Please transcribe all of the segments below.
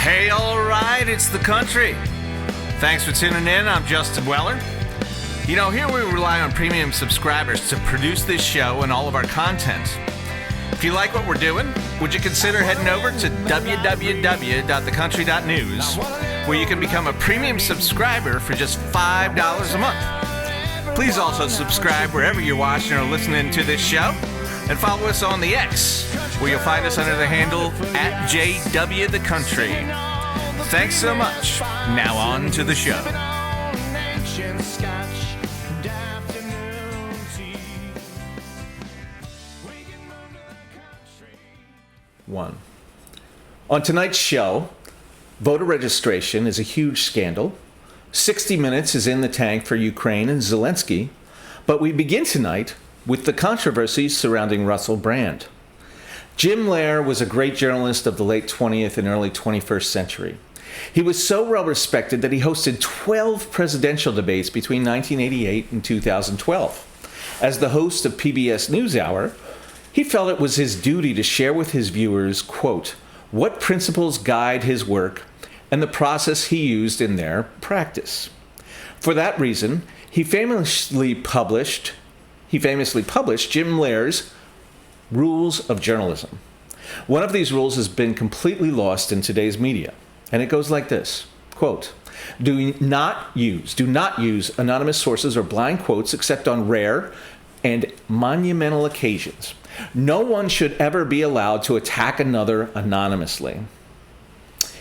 Hey, all right, it's the country. Thanks for tuning in. I'm Justin Weller. You know, here we rely on premium subscribers to produce this show and all of our content. If you like what we're doing, would you consider heading over to www.thecountry.news, where you can become a premium subscriber for just $5 a month. Please also subscribe wherever you're watching or listening to this show, and follow us on the X, where you'll find us under the handle @JWTheCountry. Thanks so much. Now on to the show. 1. On tonight's show, voter registration is a huge scandal. 60 Minutes is in the tank for Ukraine and Zelensky. But we begin tonight with the controversies surrounding Russell Brand. Jim Lehrer was a great journalist of the late 20th and early 21st century. He was so well respected that he hosted 12 presidential debates between 1988 and 2012. As the host of PBS NewsHour, he felt it was his duty to share with his viewers, quote, what principles guide his work and the process he used in their practice. For that reason, he famously published Jim Lehrer's Rules of Journalism. One of these rules has been completely lost in today's media, and it goes like this, quote, do not use anonymous sources or blind quotes except on rare and monumental occasions. No one should ever be allowed to attack another anonymously.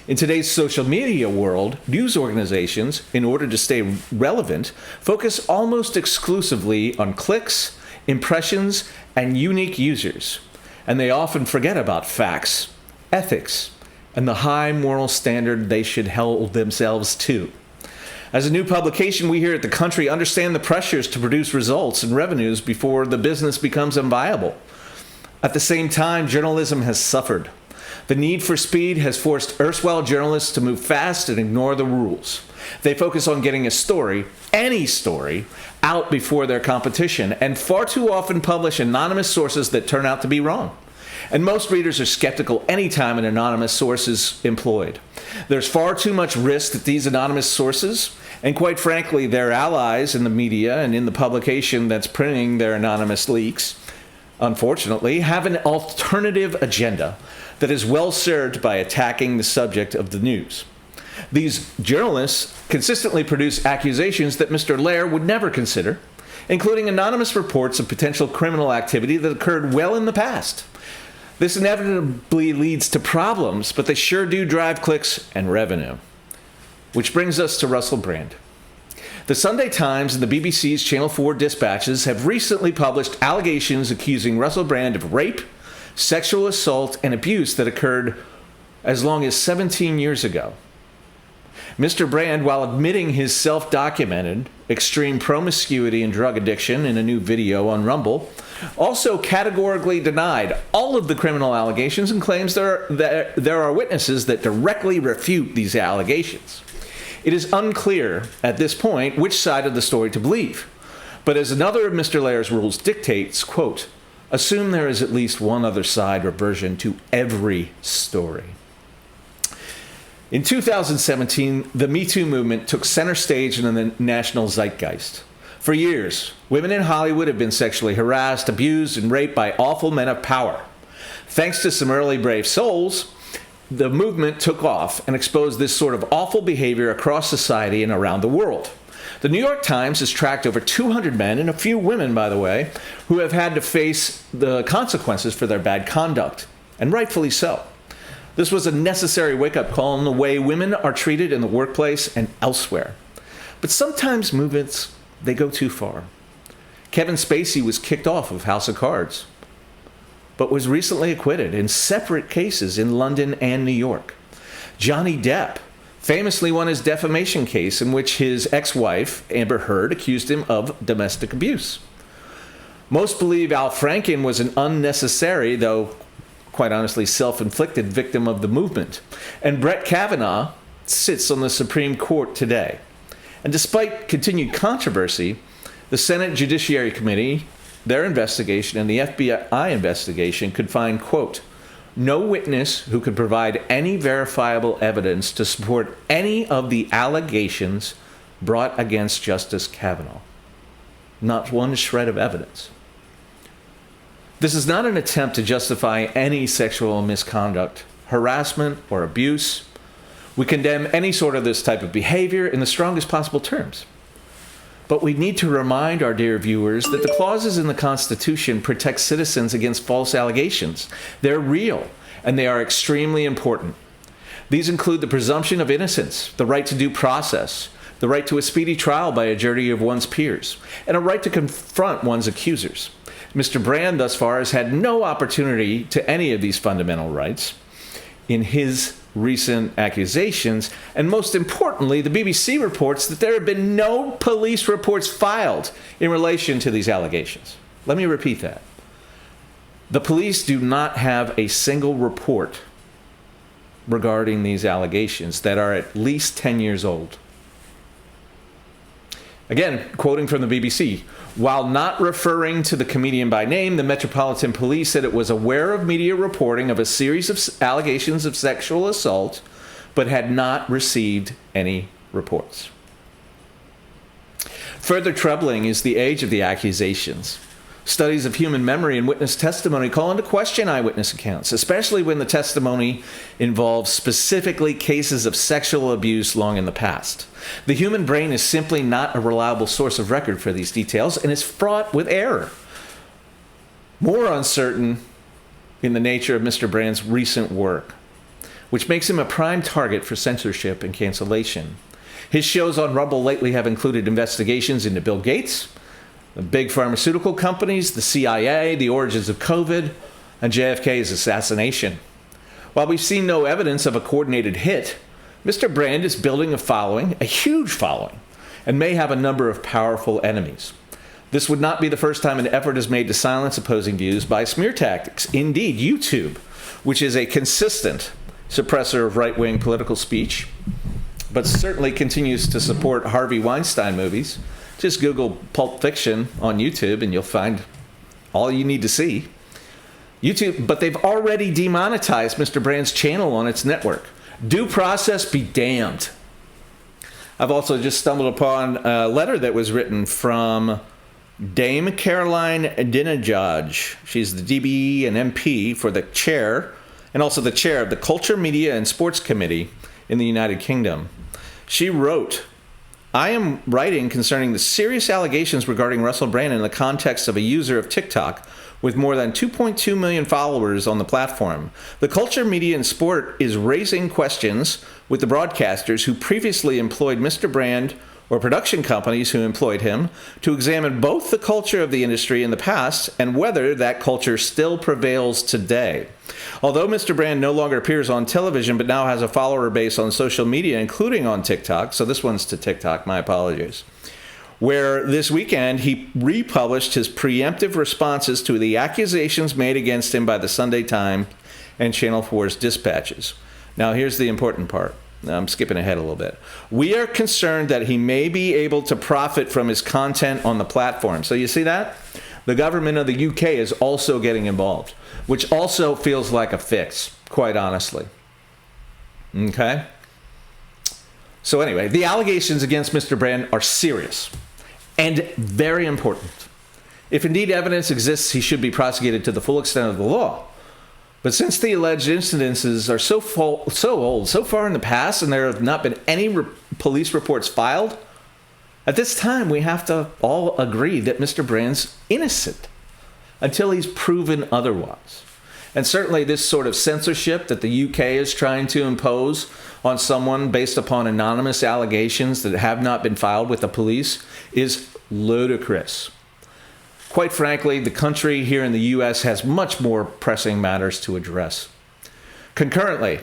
In today's social media world, news organizations, in order to stay relevant, focus almost exclusively on clicks, impressions, and unique users. And they often forget about facts, ethics, and the high moral standard they should hold themselves to. As a new publication, we here at The Country understand the pressures to produce results and revenues before the business becomes unviable. At the same time, journalism has suffered. The need for speed has forced erstwhile journalists to move fast and ignore the rules. They focus on getting a story, any story, out before their competition, and far too often publish anonymous sources that turn out to be wrong. And most readers are skeptical anytime an anonymous source is employed. There's far too much risk that these anonymous sources, and quite frankly, their allies in the media and in the publication that's printing their anonymous leaks, unfortunately, have an alternative agenda that is well served by attacking the subject of the news. These journalists consistently produce accusations that Mr. Lehrer would never consider, including anonymous reports of potential criminal activity that occurred well in the past. This inevitably leads to problems, but they sure do drive clicks and revenue. Which brings us to Russell Brand. The Sunday Times and the BBC's Channel 4 dispatches have recently published allegations accusing Russell Brand of rape, sexual assault, and abuse that occurred as long as 17 years ago. Mr. Brand, while admitting his self-documented extreme promiscuity and drug addiction in a new video on Rumble, also categorically denied all of the criminal allegations and claims there are witnesses that directly refute these allegations. It is unclear at this point which side of the story to believe. But as another of Mr. Lehrer's rules dictates, quote, assume there is at least one other side or version to every story. In 2017, the Me Too movement took center stage in the national zeitgeist. For years, women in Hollywood have been sexually harassed, abused, and raped by awful men of power. Thanks to some early brave souls, the movement took off and exposed this sort of awful behavior across society and around the world. The New York Times has tracked over 200 men, and a few women, by the way, who have had to face the consequences for their bad conduct, and rightfully so. This was a necessary wake-up call on the way women are treated in the workplace and elsewhere. But sometimes movements, they go too far. Kevin Spacey was kicked off of House of Cards, but was recently acquitted in separate cases in London and New York. Johnny Depp famously won his defamation case in which his ex-wife, Amber Heard, accused him of domestic abuse. Most believe Al Franken was an unnecessary, though quite honestly self-inflicted, victim of the movement. And Brett Kavanaugh sits on the Supreme Court today. And despite continued controversy, the Senate Judiciary Committee, their investigation, and the FBI investigation could find, quote, no witness who could provide any verifiable evidence to support any of the allegations brought against Justice Kavanaugh. Not one shred of evidence. This is not an attempt to justify any sexual misconduct, harassment, or abuse. We condemn any sort of this type of behavior in the strongest possible terms. But we need to remind our dear viewers that the clauses in the Constitution protect citizens against false allegations. They're real, and they are extremely important. These include the presumption of innocence, the right to due process, the right to a speedy trial by a jury of one's peers, and a right to confront one's accusers. Mr. Brand thus far has had no opportunity to any of these fundamental rights in his recent accusations, and most importantly, the BBC reports that there have been no police reports filed in relation to these allegations. Let me repeat that. The police do not have a single report regarding these allegations that are at least 10 years old. Again, quoting from the BBC, while not referring to the comedian by name, the Metropolitan Police said it was aware of media reporting of a series of allegations of sexual assault, but had not received any reports. Further troubling is the age of the accusations. Studies of human memory and witness testimony call into question eyewitness accounts, especially when the testimony involves specifically cases of sexual abuse long in the past. The human brain is simply not a reliable source of record for these details and is fraught with error. More uncertain in the nature of Mr. Brand's recent work, which makes him a prime target for censorship and cancellation. His shows on Rumble lately have included investigations into Bill Gates, the big pharmaceutical companies, the CIA, the origins of COVID, and JFK's assassination. While we've seen no evidence of a coordinated hit, Mr. Brand is building a following, a huge following, and may have a number of powerful enemies. This would not be the first time an effort is made to silence opposing views by smear tactics. Indeed, YouTube, which is a consistent suppressor of right-wing political speech, but certainly continues to support Harvey Weinstein movies. Just Google Pulp Fiction on YouTube and you'll find all you need to see. YouTube, but they've already demonetized Mr. Brand's channel on its network. Due process be damned. I've also just stumbled upon a letter that was written from Dame Caroline Dinajaj. She's the DBE and MP for the chair, and also the chair of the Culture, Media, and Sports Committee in the United Kingdom. She wrote, I am writing concerning the serious allegations regarding Russell Brand in the context of a user of TikTok with more than 2.2 million followers on the platform. The Culture, Media, and Sport is raising questions with the broadcasters who previously employed Mr. Brand or production companies who employed him to examine both the culture of the industry in the past and whether that culture still prevails today. Although Mr. Brand no longer appears on television but now has a follower base on social media, including on TikTok, so this one's to TikTok, my apologies, where this weekend he republished his preemptive responses to the accusations made against him by the Sunday Times and Channel 4's dispatches. Now here's the important part. I'm skipping ahead a little bit. We are concerned that he may be able to profit from his content on the platform. So you see that? The government of the UK is also getting involved, which also feels like a fix, quite honestly. Okay? So anyway, the allegations against Mr. Brand are serious and very important. If indeed evidence exists, he should be prosecuted to the full extent of the law. But since the alleged incidences are so old, so far in the past, and there have not been any police reports filed, at this time we have to all agree that Mr. Brand's innocent until he's proven otherwise. And certainly this sort of censorship that the UK is trying to impose on someone based upon anonymous allegations that have not been filed with the police is ludicrous. Quite frankly, the country here in the U.S. has much more pressing matters to address. Concurrently,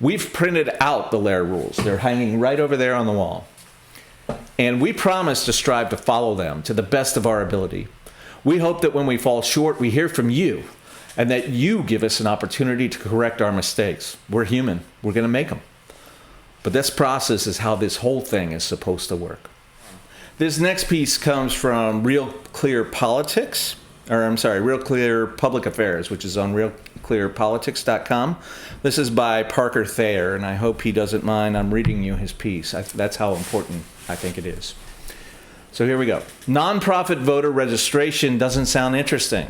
we've printed out the Lair rules. They're hanging right over there on the wall. And we promise to strive to follow them to the best of our ability. We hope that when we fall short, we hear from you and that you give us an opportunity to correct our mistakes. We're human. We're going to make them. But this process is how this whole thing is supposed to work. This next piece comes from Real Clear Politics. Real Clear Public Affairs, which is on realclearpolitics.com. This is by Parker Thayer, and I hope he doesn't mind. I'm reading you his piece. That's how important I think it is. So here we go. Nonprofit voter registration doesn't sound interesting.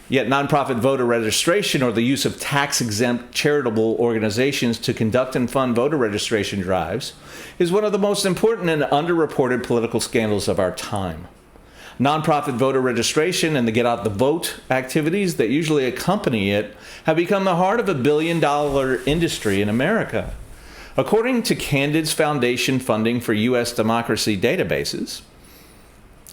Yet nonprofit voter registration, or the use of tax-exempt charitable organizations to conduct and fund voter registration drives, is one of the most important and underreported political scandals of our time. Nonprofit voter registration and the Get Out the Vote activities that usually accompany it have become the heart of a billion-dollar industry in America. According to Candid's Foundation funding for U.S. democracy databases,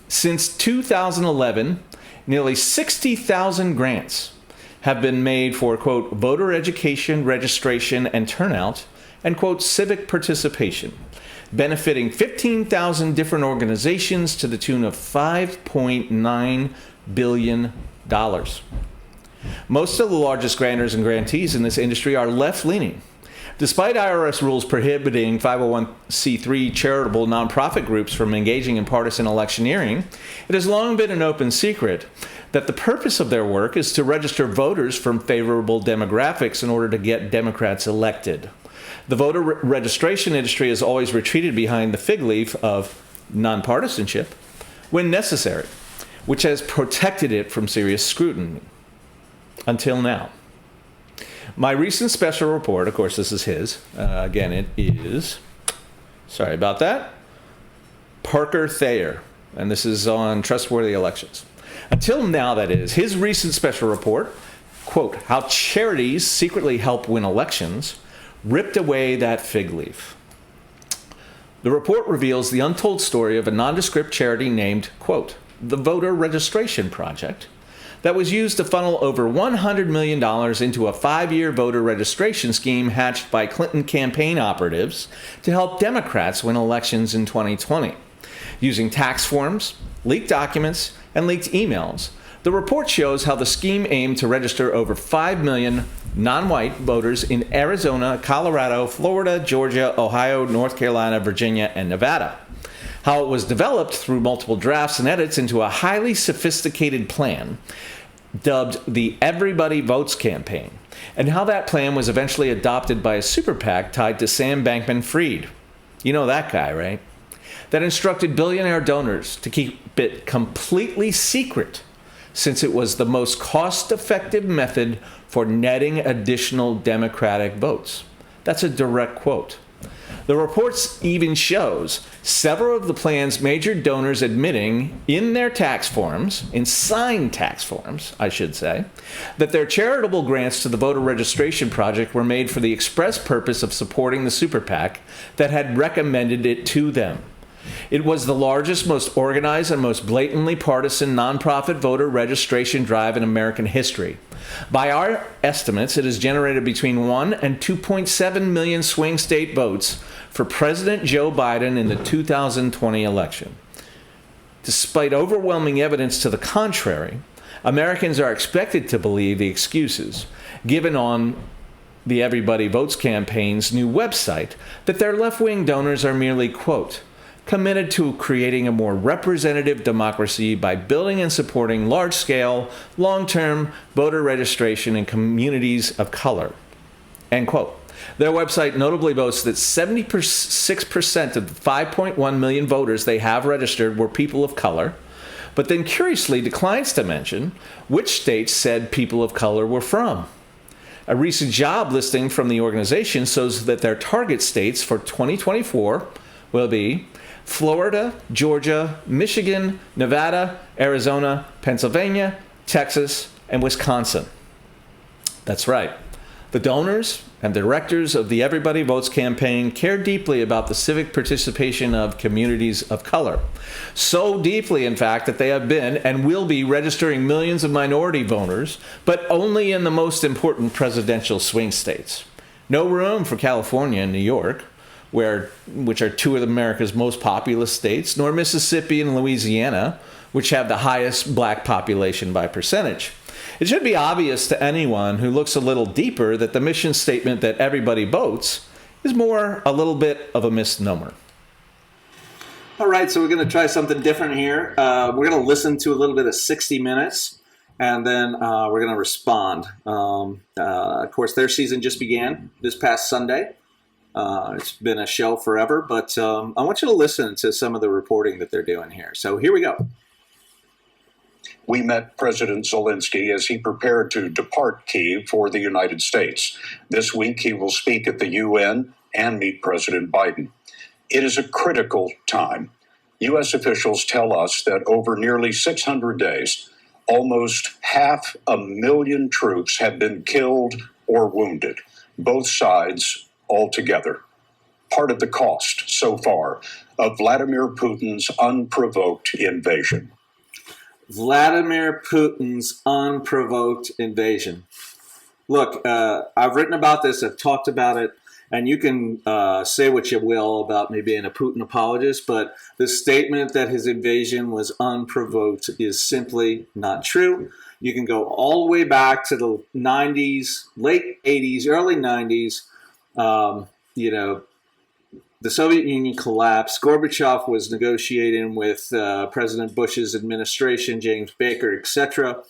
since 2011, nearly 60,000 grants have been made for, quote, voter education, registration, and turnout, and, quote, civic participation, benefiting 15,000 different organizations to the tune of $5.9 billion. Most of the largest grantors and grantees in this industry are left-leaning. Despite IRS rules prohibiting 501c3 charitable nonprofit groups from engaging in partisan electioneering, it has long been an open secret that the purpose of their work is to register voters from favorable demographics in order to get Democrats elected. The voter registration industry has always retreated behind the fig leaf of nonpartisanship when necessary, which has protected it from serious scrutiny until now. My recent special report, of course, this is his. Again, it is, sorry about that, Parker Thayer, and this is on Trustworthy Elections. Until now, that is, his recent special report, quote, how charities secretly help win elections, ripped away that fig leaf. The report reveals the untold story of a nondescript charity named, quote, the Voter Registration Project, that was used to funnel over $100 million into a 5-year voter registration scheme hatched by Clinton campaign operatives to help Democrats win elections in 2020. Using tax forms, leaked documents, and leaked emails, the report shows how the scheme aimed to register over 5 million non-white voters in Arizona, Colorado, Florida, Georgia, Ohio, North Carolina, Virginia, and Nevada. How it was developed through multiple drafts and edits into a highly sophisticated plan dubbed the Everybody Votes campaign, and how that plan was eventually adopted by a super PAC tied to Sam Bankman-Fried. You know that guy, right? That instructed billionaire donors to keep it completely secret, since it was the most cost-effective method for netting additional Democratic votes. That's a direct quote. The report even shows several of the plan's major donors admitting in their tax forms, in signed tax forms, I should say, that their charitable grants to the voter registration project were made for the express purpose of supporting the super PAC that had recommended it to them. It was the largest, most organized, and most blatantly partisan nonprofit voter registration drive in American history. By our estimates, it has generated between 1 and 2.7 million swing state votes for President Joe Biden in the 2020 election. Despite overwhelming evidence to the contrary, Americans are expected to believe the excuses given on the Everybody Votes campaign's new website that their left-wing donors are merely, quote, committed to creating a more representative democracy by building and supporting large-scale, long-term voter registration in communities of color. End quote. Their website notably boasts that 76% of the 5.1 million voters they have registered were people of color, but then curiously declines to mention which states said people of color were from. A recent job listing from the organization shows that their target states for 2024 will be Florida, Georgia, Michigan, Nevada, Arizona, Pennsylvania, Texas, and Wisconsin. That's right. The donors and directors of the Everybody Votes campaign care deeply about the civic participation of communities of color. So deeply, in fact, that they have been and will be registering millions of minority voters, but only in the most important presidential swing states. No room for California and New York, which are two of America's most populous states, nor Mississippi and Louisiana, which have the highest black population by percentage. It should be obvious to anyone who looks a little deeper that the mission statement that everybody votes is more a little bit of a misnomer. All right, so we're going to try something different here. We're going to listen to a little bit of 60 Minutes and then we're going to respond. Of course, their season just began this past Sunday. It's been a show forever, but I want you to listen to some of the reporting that they're doing here. So here we go. We met President Zelensky as he prepared to depart Kyiv for the United States. This week, he will speak at the UN and meet President Biden. It is a critical time. U.S. officials tell us that over nearly 600 days, almost 500,000 troops have been killed or wounded, both sides altogether. Part of the cost so far of Vladimir Putin's unprovoked invasion. Vladimir Putin's unprovoked invasion. Look, I've written about this, I've talked about it, and you can say what you will about me being a Putin apologist, but the statement that his invasion was unprovoked is simply not true. You can go all the way back to the 90s, late 80s, early 90s. The Soviet Union collapsed. Gorbachev was negotiating with President Bush's administration, James Baker, etc.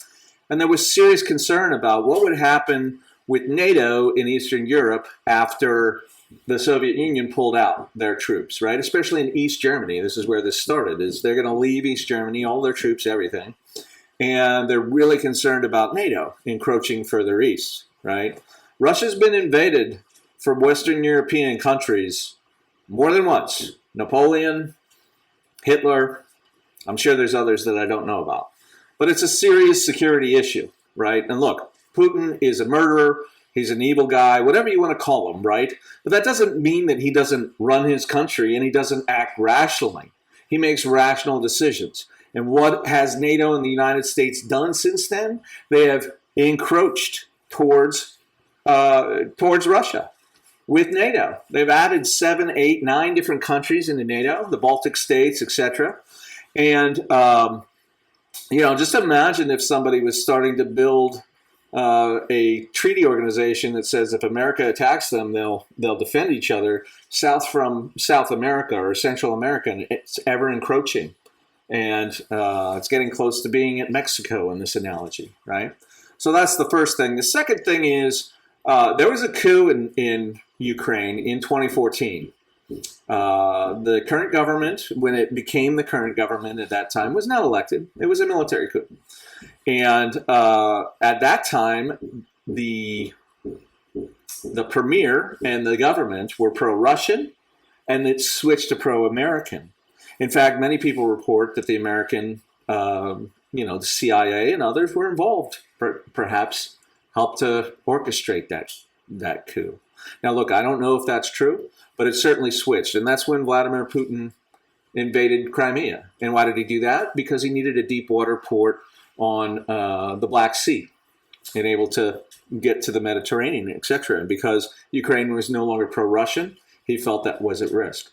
And there was serious concern about what would happen with NATO in Eastern Europe after the Soviet Union pulled out their troops, right? Especially in East Germany. This is where this started, is they're going to leave East Germany, all their troops, everything. And they're really concerned about NATO encroaching further east, right? Russia's been invaded from Western European countries more than once. Napoleon, Hitler, I'm sure there's others that I don't know about. But it's a serious security issue, right? And look, Putin is a murderer, he's an evil guy, whatever you want to call him, right? But that doesn't mean that he doesn't run his country and he doesn't act rationally. He makes rational decisions. And what has NATO and the United States done since then? They have encroached towards Russia. With NATO, they've added 7, 8, 9 different countries into NATO, the Baltic states, etc. And just imagine if somebody was starting to build a treaty organization that says if America attacks them, they'll defend each other south from South America or Central America, and it's ever encroaching, and it's getting close to being at Mexico in this analogy, right? So that's the first thing. The second thing is there was a coup in Ukraine in 2014. The current government, when it became the current government at that time, was not elected. It was a military coup. And at that time, the premier and the government were pro-Russian, and it switched to pro-American. In fact, many people report that the American, the CIA and others were involved, perhaps helped to orchestrate that coup. Now, look, I don't know if that's true, but it certainly switched. And that's when Vladimir Putin invaded Crimea. And why did he do that? Because he needed a deep water port on the Black Sea and able to get to the Mediterranean, etc. And because Ukraine was no longer pro-Russian, he felt that was at risk.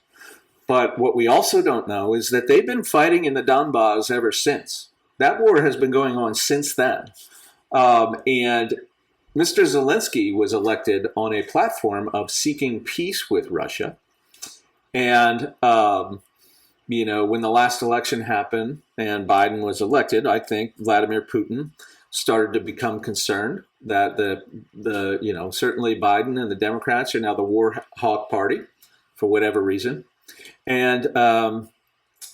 But what we also don't know is that they've been fighting in the Donbass ever since. That war has been going on since then. And Mr. Zelensky was elected on a platform of seeking peace with Russia. And, when the last election happened and Biden was elected, I think Vladimir Putin started to become concerned that certainly Biden and the Democrats are now the war hawk party for whatever reason. And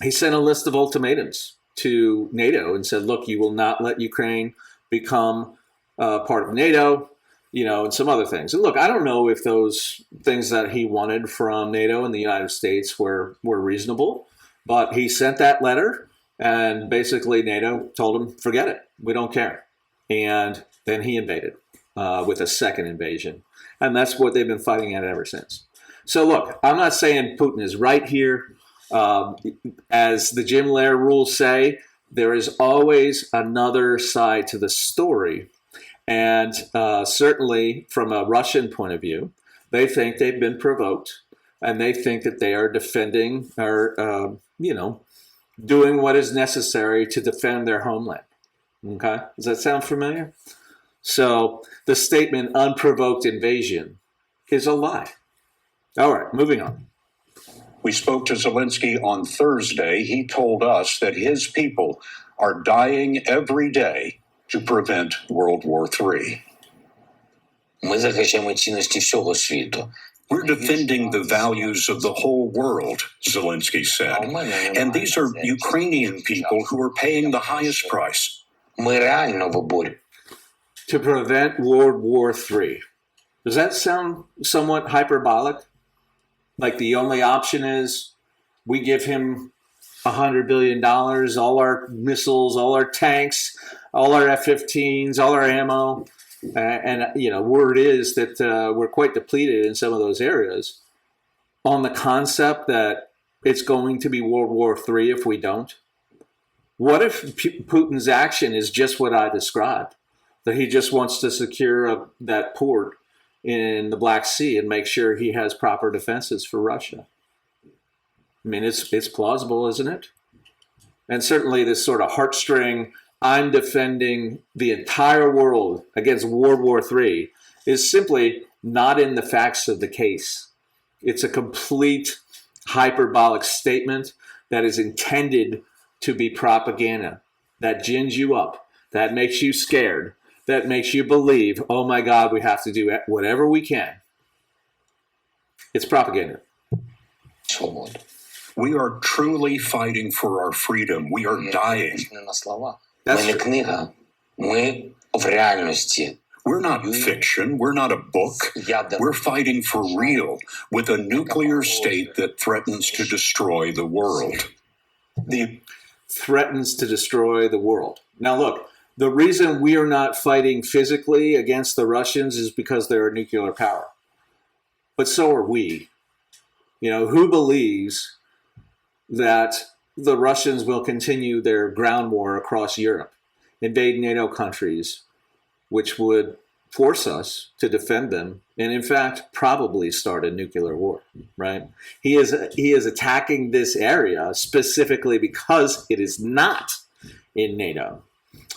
he sent a list of ultimatums to NATO and said, look, you will not let Ukraine become part of NATO, and some other things. And look, I don't know if those things that he wanted from NATO and the United States were reasonable, but he sent that letter, and basically NATO told him, forget it, we don't care. And then he invaded with a second invasion. And that's what they've been fighting at ever since. So look, I'm not saying Putin is right here. As the Jim Lehrer rules say, there is always another side to the story. And certainly from a Russian point of view, they think they've been provoked, and they think that they are defending or, doing what is necessary to defend their homeland. Okay? Does that sound familiar? So the statement unprovoked invasion is a lie. All right, moving on. We spoke to Zelensky on Thursday. He told us that his people are dying every day to prevent World War III. Ми захищаємо цінності всього світу. We're defending the values of the whole world, Zelensky said. And these are Ukrainian people who are paying the highest price. Ми реально виборюємо. To prevent World War III. Does that sound somewhat hyperbolic? Like the only option is we give him $100 billion, all our missiles, all our tanks, all our F-15s, all our ammo. And word is that we're quite depleted in some of those areas on the concept that it's going to be World War III if we don't. What if Putin's action is just what I described? That he just wants to secure that port in the Black Sea and make sure he has proper defenses for Russia. I mean, it's plausible, isn't it? And certainly this sort of heartstring, I'm defending the entire world against World War III is simply not in the facts of the case. It's a complete hyperbolic statement that is intended to be propaganda, that gins you up, that makes you scared, that makes you believe, oh my God, we have to do whatever we can. It's propaganda. Свободу. We are truly fighting for our freedom. We are dying. Не на слова. That's Ми не true. книга. Ми в реальності. We're not fiction. We're not a book. We're fighting for real with a nuclear state that threatens to destroy the world. Threatens to destroy the world. Now, look, the reason we are not fighting physically against the Russians is because they're a nuclear power. But so are we. Who believes that the Russians will continue their ground war across Europe, invade NATO countries, which would force us to defend them, and in fact, probably start a nuclear war, right? He is attacking this area specifically because it is not in NATO.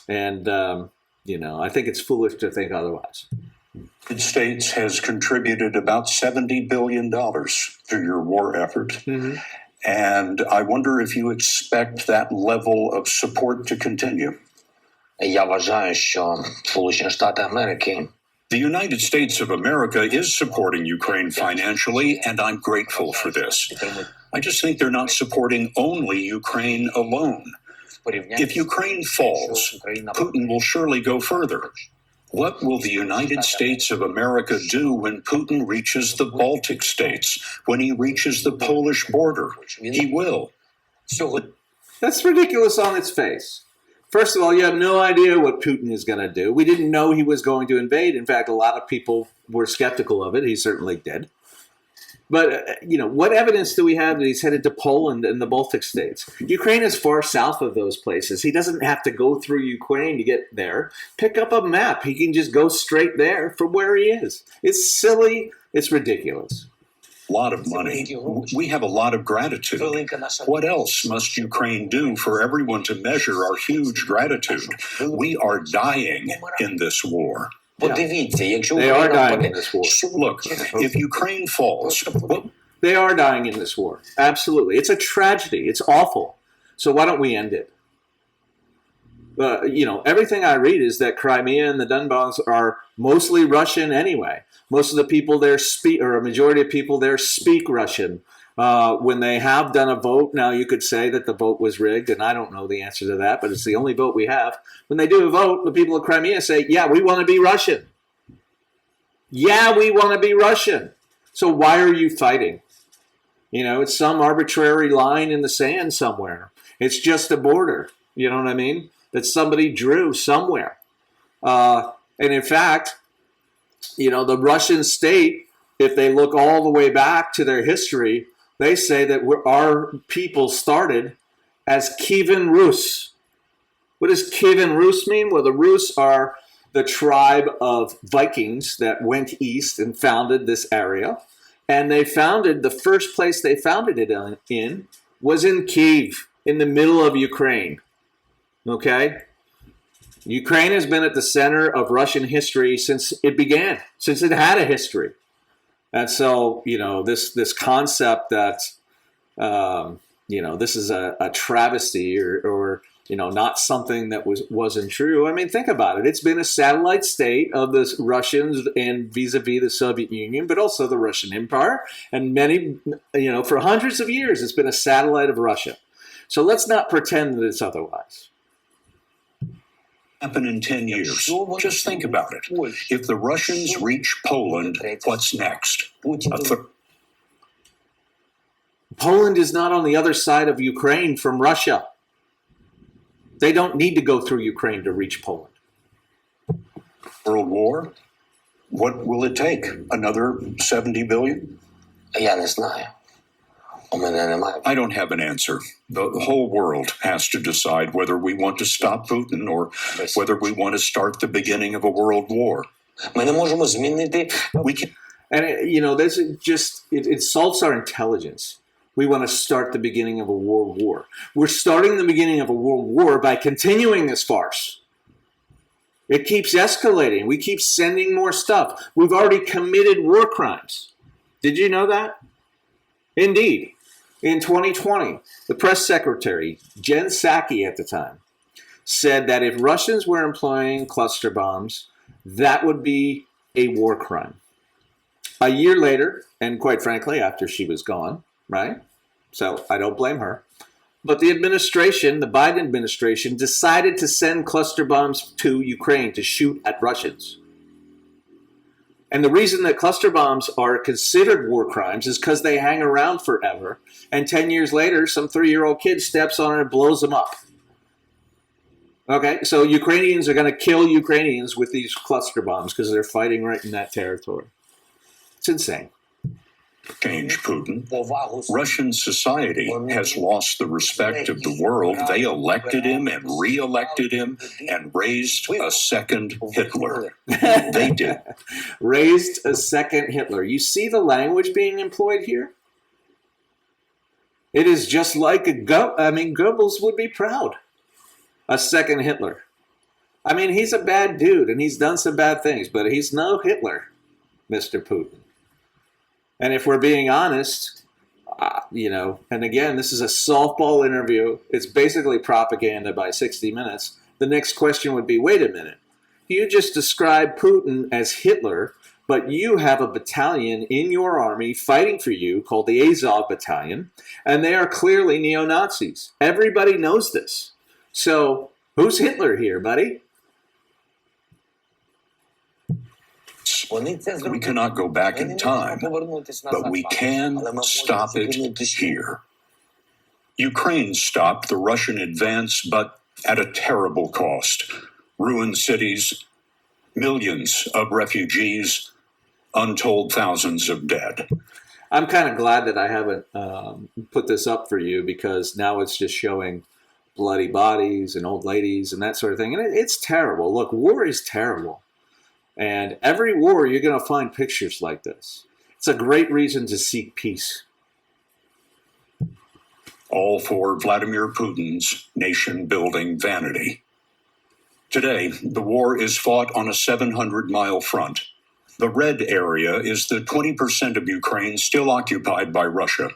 And, I think it's foolish to think otherwise. The United States has contributed about $70 billion to your war effort. Mm-hmm. And I wonder if you expect that level of support to continue. Я вважаю, що Сполучені Штати Америки The United States of America is supporting Ukraine financially, and I'm grateful for this. I just think they're not supporting only Ukraine alone. If Ukraine falls, Putin will surely go further. What will the United States of America do when Putin reaches the Baltic states, when he reaches the Polish border? He will. That's ridiculous on its face. First of all, you have no idea what Putin is going to do. We didn't know he was going to invade. In fact, a lot of people were skeptical of it. He certainly did. But, what evidence do we have that he's headed to Poland and the Baltic states? Ukraine is far south of those places. He doesn't have to go through Ukraine to get there. Pick up a map. He can just go straight there from where he is. It's silly. It's ridiculous. A lot of money. We have a lot of gratitude. What else must Ukraine do for everyone to measure our huge gratitude? We are dying in this war. Подивіться, якщо They are dying in Україна this war. Look, if Ukraine falls, They are dying in this war. Absolutely. It's a tragedy. It's awful. So why don't we end it? Everything I read is that Crimea and the Donbass are mostly Russian anyway. Most of the people there speak, or a majority of people there speak Russian. When they have done a vote, now you could say that the vote was rigged, and I don't know the answer to that, but it's the only vote we have. When they do a vote, the people of Crimea say, yeah, we want to be Russian. Yeah, we want to be Russian. So why are you fighting? It's some arbitrary line in the sand somewhere. It's just a border, you know what I mean? That somebody drew somewhere. And in fact, the Russian state, if they look all the way back to their history, they say that our people started as Kievan Rus. What does Kievan Rus mean? Well, the Rus are the tribe of Vikings that went east and founded this area. And the first place they founded it in was in Kiev, in the middle of Ukraine. Okay? Ukraine has been at the center of Russian history since it began, since it had a history. And so, this concept that, this is a travesty or not something that wasn't true. I mean, think about it. It's been a satellite state of the Russians and vis-a-vis the Soviet Union, but also the Russian Empire. And many, for hundreds of years, it's been a satellite of Russia. So let's not pretend that it's otherwise. Happen in 10 years. Just think about it. If the Russians reach Poland, what's next? Poland is not on the other side of Ukraine from Russia. They don't need to go through Ukraine to reach Poland. World war? What will it take? Another 70 billion? Я не знаю. У мене немає. I don't have an answer. The whole world has to decide whether we want to stop Putin or whether we want to start the beginning of a world war. Ми не можемо змінити. We can And, this is just, it insults our intelligence. We want to start the beginning of a world war. We're starting the beginning of a world war by continuing this farce. It keeps escalating. We keep sending more stuff. We've already committed war crimes. Did you know that? Indeed. In 2020, the press secretary, Jen Psaki at the time, said that if Russians were employing cluster bombs, that would be a war crime. A year later, and quite frankly, after she was gone, right? So I don't blame her. But the administration, the Biden administration, decided to send cluster bombs to Ukraine to shoot at Russians. And the reason that cluster bombs are considered war crimes is because they hang around forever. And 10 years later, some 3-year-old kid steps on it and blows them up. Okay, so Ukrainians are going to kill Ukrainians with these cluster bombs because they're fighting right in that territory. It's insane. change Putin. Russian society has lost the respect of the world. They elected him and re-elected him and raised a second Hitler. They did. Raised a second Hitler. You see the language being employed here? It is just like Goebbels would be proud. A second Hitler. I mean, he's a bad dude and he's done some bad things, but he's no Hitler, Mr. Putin. And if we're being honest, and again, this is a softball interview. It's basically propaganda by 60 Minutes. The next question would be, wait a minute. You just described Putin as Hitler, but you have a battalion in your army fighting for you called the Azov Battalion, and they are clearly neo-Nazis. Everybody knows this. So who's Hitler here, buddy? We cannot go back in time, but we can stop it here. Ukraine stopped the Russian advance, but at a terrible cost. Ruined cities, millions of refugees, untold thousands of dead. I'm kind of glad that I haven't put this up for you, because now it's just showing bloody bodies and old ladies and that sort of thing. And it's terrible. Look, war is terrible. And every war, you're going to find pictures like this. It's a great reason to seek peace. All for Vladimir Putin's nation-building vanity. Today, the war is fought on a 700-mile front. The red area is the 20% of Ukraine still occupied by Russia.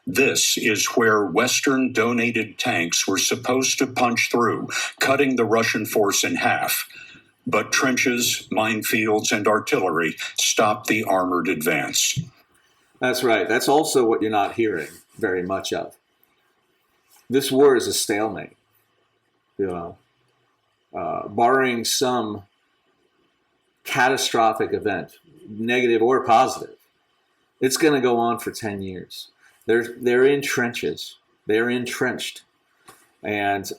This is where Western-donated tanks were supposed to punch through, cutting the Russian force in half. But trenches, minefields, and artillery stopped the armored advance. That's right. That's also what you're not hearing very much of. This war is a stalemate. Barring some catastrophic event, negative or positive, it's going to go on for 10 years. They're in trenches. They're entrenched. And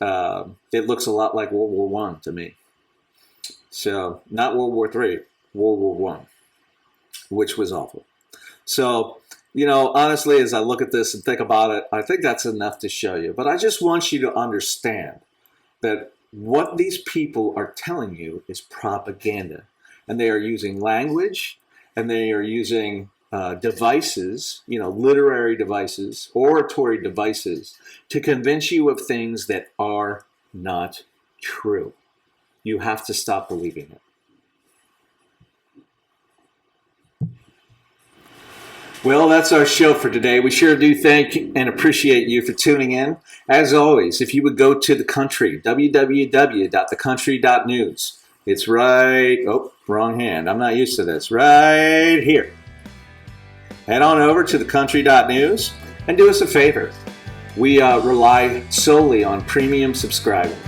it looks a lot like World War I to me. So, not World War III, World War I, which was awful. So, honestly, as I look at this and think about it, I think that's enough to show you. But I just want you to understand that what these people are telling you is propaganda. And they are using language, and they are using devices, literary devices, oratory devices, to convince you of things that are not true. You have to stop believing it. Well, that's our show for today. We sure do thank and appreciate you for tuning in. As always, if you would go to The Country, www.thecountry.news. It's right, wrong hand. I'm not used to this. Right here. Head on over to thecountry.news and do us a favor. We rely solely on premium subscribers.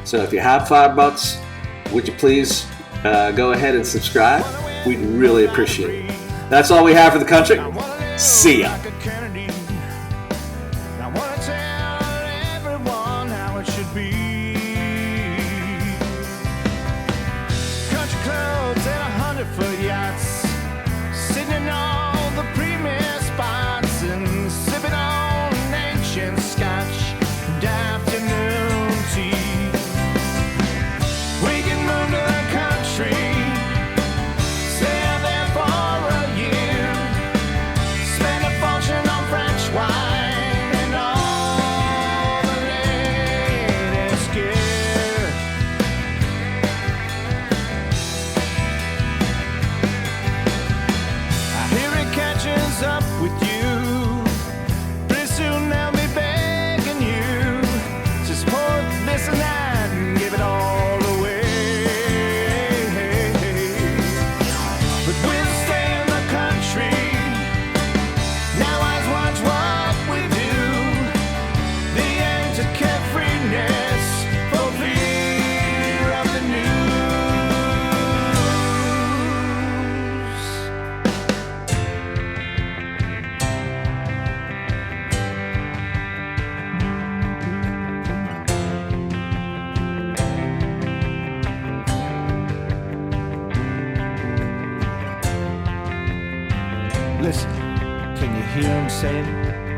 So if you have $5, would you please go ahead and subscribe? We'd really appreciate it. That's all we have for The Country. See ya. Listen, can you hear him saying?